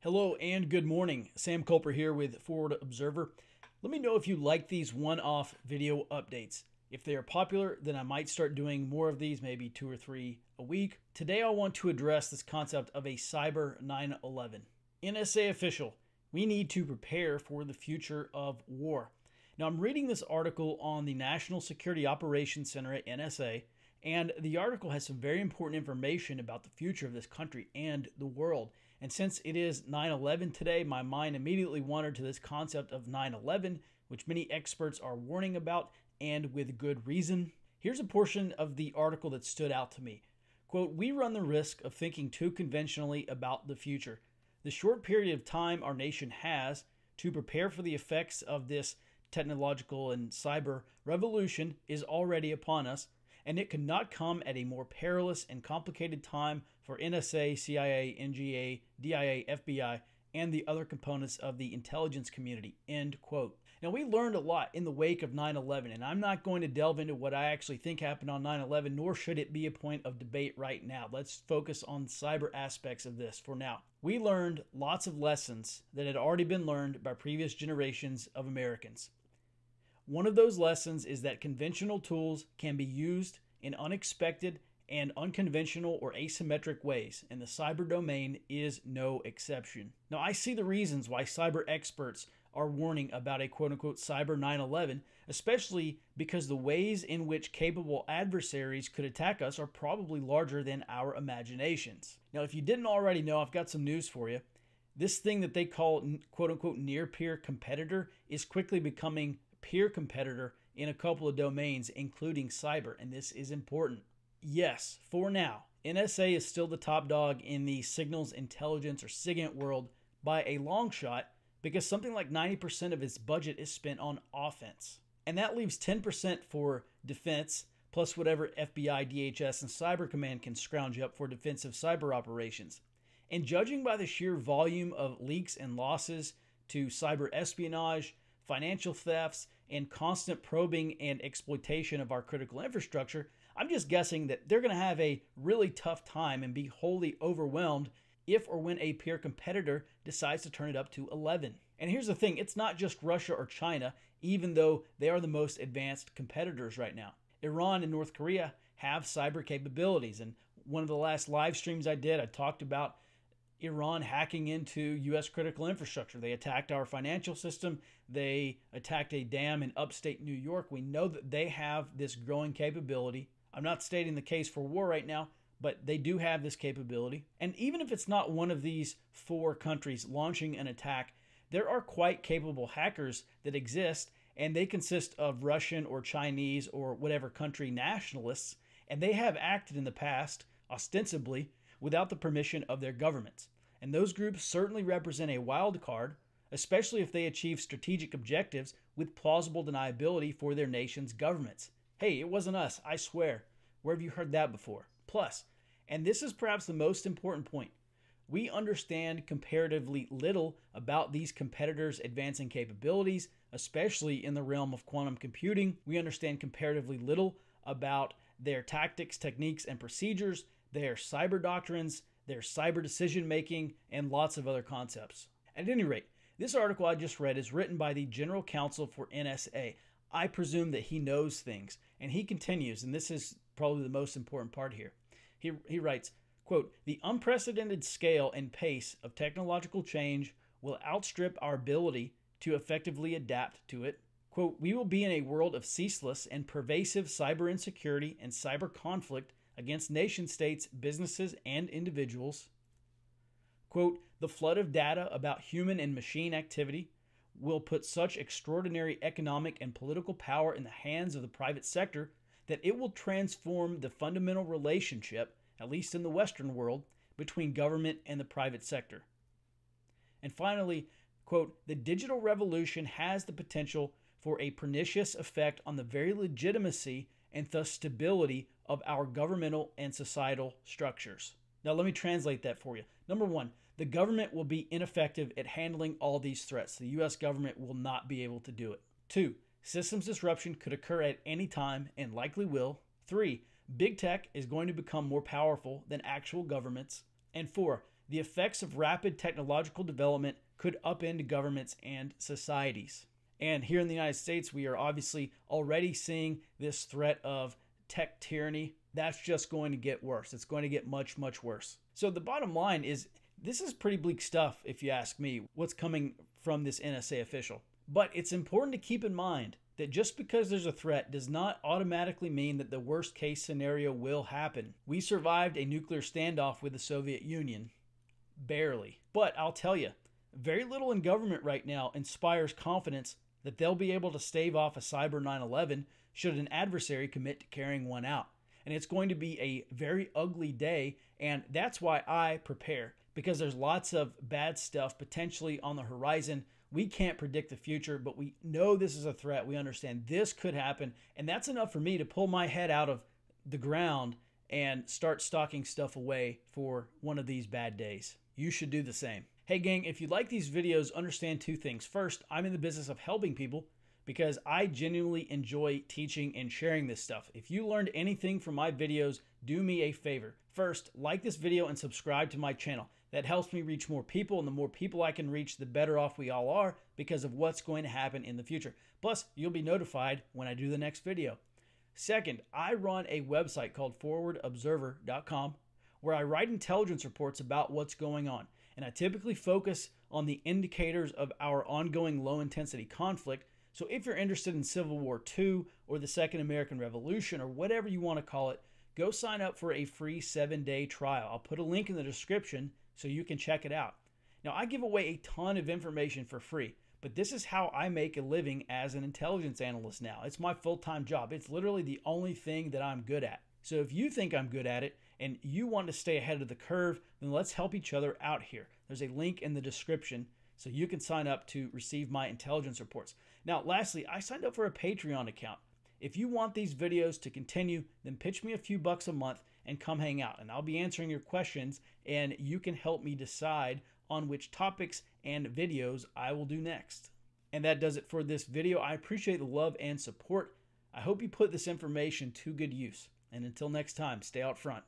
Hello and good morning. Sam Culper here with Forward Observer. Let me know if you like these one-off video updates. If they are popular, then I might start doing more of these, maybe 2 or 3 a week. Today I want to address this concept of a cyber 9/11. NSA official, we need to prepare for the future of war. Now I'm reading this article on the National Security Operations Center at NSA, and the article has some very important information about the future of this country and the world. And since it is 9/11 today, my mind immediately wandered to this concept of 9/11, which many experts are warning about, and with good reason. Here's a portion of the article that stood out to me. Quote, "We run the risk of thinking too conventionally about the future. The short period of time our nation has to prepare for the effects of this technological and cyber revolution is already upon us, and it could not come at a more perilous and complicated time for NSA, CIA, NGA, DIA, FBI, and the other components of the intelligence community." End quote. Now, we learned a lot in the wake of 9/11, and I'm not going to delve into what I actually think happened on 9/11, nor should it be a point of debate right now. Let's focus on cyber aspects of this for now. We learned lots of lessons that had already been learned by previous generations of Americans. One of those lessons is that conventional tools can be used in unexpected and unconventional or asymmetric ways, and the cyber domain is no exception. Now, I see the reasons why cyber experts are warning about a quote-unquote cyber 9/11, especially because the ways in which capable adversaries could attack us are probably larger than our imaginations. Now, if you didn't already know, I've got some news for you. This thing that they call quote-unquote near-peer competitor is quickly becoming peer competitor in a couple of domains, including cyber, and this is important. Yes, for now, NSA is still the top dog in the signals intelligence or SIGINT world by a long shot, because something like 90% of its budget is spent on offense. And that leaves 10% for defense, plus whatever FBI, DHS, and Cyber Command can scrounge up for defensive cyber operations. And judging by the sheer volume of leaks and losses to cyber espionage, financial thefts, and constant probing and exploitation of our critical infrastructure, I'm just guessing that they're going to have a really tough time and be wholly overwhelmed if or when a peer competitor decides to turn it up to 11. And here's the thing, it's not just Russia or China, even though they are the most advanced competitors right now. Iran and North Korea have cyber capabilities, and one of the last live streams I did, I talked about Iran hacking into U.S. critical infrastructure. They attacked our financial system. They attacked a dam in upstate New York. We know that they have this growing capability. I'm not stating the case for war right now, but they do have this capability. And even if it's not one of these 4 countries launching an attack, there are quite capable hackers that exist, and they consist of Russian or Chinese or whatever country nationalists, and they have acted in the past, ostensibly, without the permission of their governments. And those groups certainly represent a wild card, especially if they achieve strategic objectives with plausible deniability for their nation's governments. Hey, it wasn't us, I swear. Where have you heard that before? Plus, and this is perhaps the most important point, we understand comparatively little about these competitors' advancing capabilities, especially in the realm of quantum computing. We understand comparatively little about their tactics, techniques, and procedures, their cyber doctrines, their cyber decision making, and lots of other concepts. At any rate, this article I just read is written by the General Counsel for NSA. I presume that he knows things, and he continues, and this is probably the most important part here. He writes, quote, "The unprecedented scale and pace of technological change will outstrip our ability to effectively adapt to it. Quote, we will be in a world of ceaseless and pervasive cyber insecurity and cyber conflict against nation states, businesses, and individuals. Quote, the flood of data about human and machine activity will put such extraordinary economic and political power in the hands of the private sector that it will transform the fundamental relationship, at least in the Western world, between government and the private sector. And finally, quote, the digital revolution has the potential for a pernicious effect on the very legitimacy and thus stability of our governmental and societal structures." Now let me translate that for you. Number one, the government will be ineffective at handling all these threats. The U.S. government will not be able to do it. 2, systems disruption could occur at any time and likely will. 3, big tech is going to become more powerful than actual governments. And 4, The effects of rapid technological development could upend governments and societies. And here in the United States, we are obviously already seeing this threat of tech tyranny. That's just going to get worse. It's going to get much, much worse. So the bottom line is, this is pretty bleak stuff, if you ask me, what's coming from this NSA official. But it's important to keep in mind that just because there's a threat does not automatically mean that the worst case scenario will happen. We survived a nuclear standoff with the Soviet Union. Barely. But I'll tell you, very little in government right now inspires confidence that they'll be able to stave off a cyber 9/11 should an adversary commit to carrying one out. And it's going to be a very ugly day, and that's why I prepare, because there's lots of bad stuff potentially on the horizon. We can't predict the future, but we know this is a threat. We understand this could happen, and that's enough for me to pull my head out of the ground and start stocking stuff away for one of these bad days. You should do the same. Hey gang, if you like these videos, understand two things. First, I'm in the business of helping people because I genuinely enjoy teaching and sharing this stuff. If you learned anything from my videos, do me a favor. First, like this video and subscribe to my channel. That helps me reach more people, and the more people I can reach, the better off we all are because of what's going to happen in the future. Plus, you'll be notified when I do the next video. Second, I run a website called forwardobserver.com where I write intelligence reports about what's going on. And I typically focus on the indicators of our ongoing low-intensity conflict. So if you're interested in Civil War II or the Second American Revolution or whatever you want to call it, go sign up for a free 7-day trial. I'll put a link in the description so you can check it out. Now, I give away a ton of information for free, but this is how I make a living as an intelligence analyst now. It's my full-time job. It's literally the only thing that I'm good at. So if you think I'm good at it and you want to stay ahead of the curve, then let's help each other out here. There's a link in the description so you can sign up to receive my intelligence reports. Now, lastly, I signed up for a Patreon account. If you want these videos to continue, then pitch me a few bucks a month and come hang out, and I'll be answering your questions, and you can help me decide on which topics and videos I will do next. And that does it for this video. I appreciate the love and support. I hope you put this information to good use. And until next time, stay out front.